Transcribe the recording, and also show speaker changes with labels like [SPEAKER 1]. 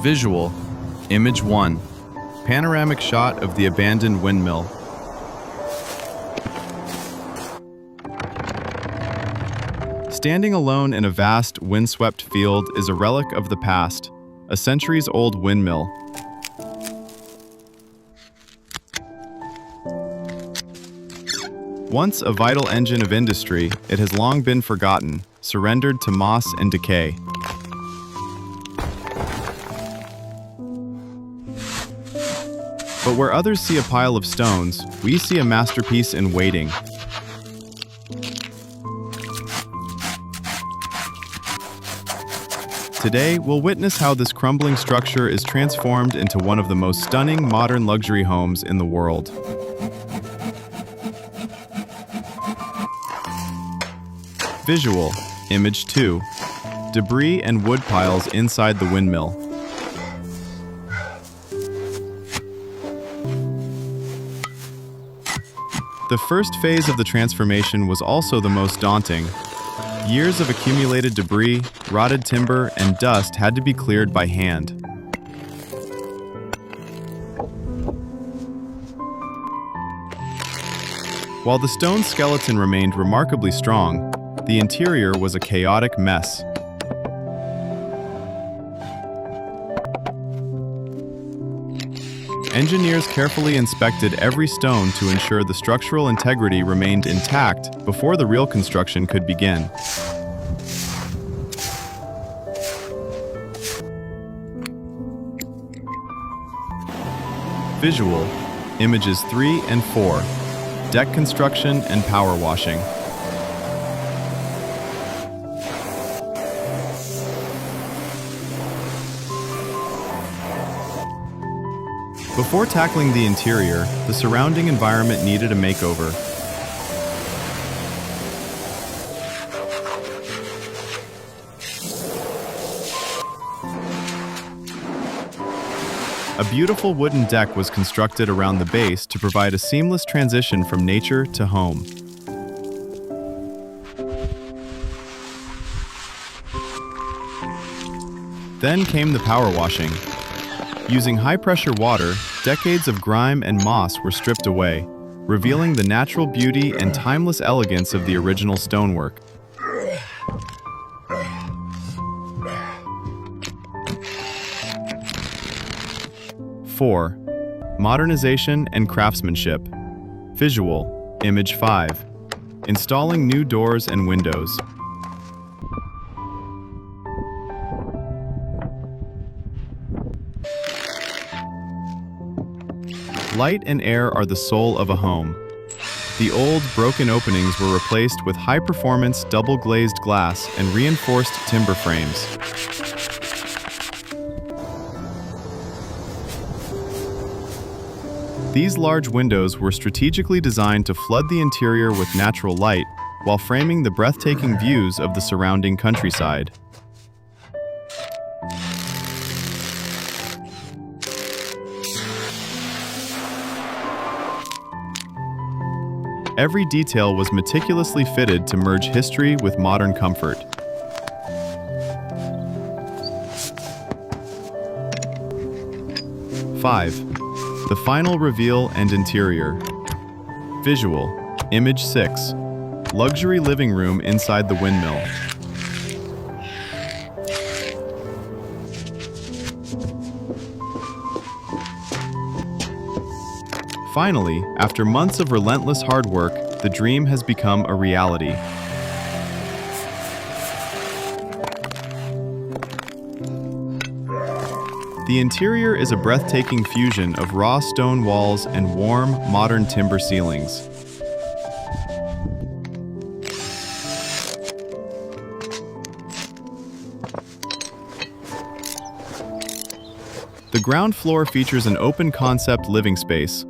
[SPEAKER 1] Visual, Image 1. Panoramic shot of the abandoned windmill. Standing alone in a vast, windswept field is a relic of the past, a centuries-old windmill. Once a vital engine of industry, it has long been forgotten, surrendered to moss and decay. But where others see a pile of stones, we see a masterpiece in waiting. Today, we'll witness how this crumbling structure is transformed into one of the most stunning modern luxury homes in the world. Visual, Image 2. Debris and wood piles inside the windmill. The first phase of the transformation was also the most daunting. Years of accumulated debris, rotted timber, and dust had to be cleared by hand. While the stone skeleton remained remarkably strong, the interior was a chaotic mess. Engineers carefully inspected every stone to ensure the structural integrity remained intact before the real construction could begin. Visual, Images 3 and 4. Deck construction and power washing. Before tackling the interior, the surrounding environment needed a makeover. A beautiful wooden deck was constructed around the base to provide a seamless transition from nature to home. Then came the power washing. Using high-pressure water, decades of grime and moss were stripped away, revealing the natural beauty and timeless elegance of the original stonework. Four, modernization and craftsmanship. Visual, Image 5. Installing new doors and windows. Light and air are the soul of a home. The old, broken openings were replaced with high-performance double-glazed glass and reinforced timber frames. These large windows were strategically designed to flood the interior with natural light while framing the breathtaking views of the surrounding countryside. Every detail was meticulously fitted to merge history with modern comfort. Five, the final reveal and interior. Visual, Image 6. Luxury living room inside the windmill. Finally, after months of relentless hard work, the dream has become a reality. The interior is a breathtaking fusion of raw stone walls and warm, modern timber ceilings. The ground floor features an open-concept living space,